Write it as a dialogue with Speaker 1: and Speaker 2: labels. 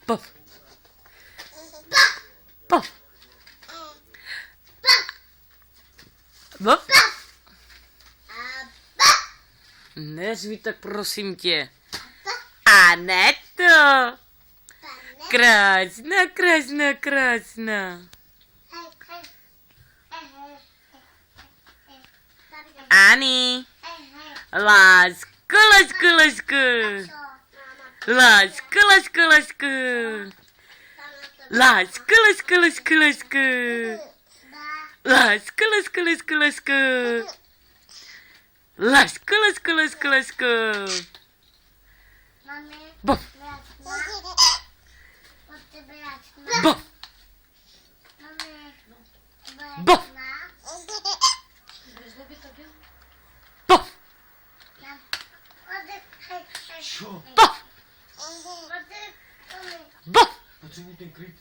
Speaker 1: Пов. Пов. Pov. Neřvi tak, prosím tě. Aneto. Krásná, krásná, krásná. Ani. Lásku, lásku, lásku. Lásku, lásku, lásku. Lásku, lásku, lásku, lásku. Lásku, lásku, lásku, lásku. Lásku, lásku, lásku, lásku. Pov. Pov. Pov. Pov.
Speaker 2: Що?
Speaker 1: Pov. Pov.
Speaker 2: А чому ten крик?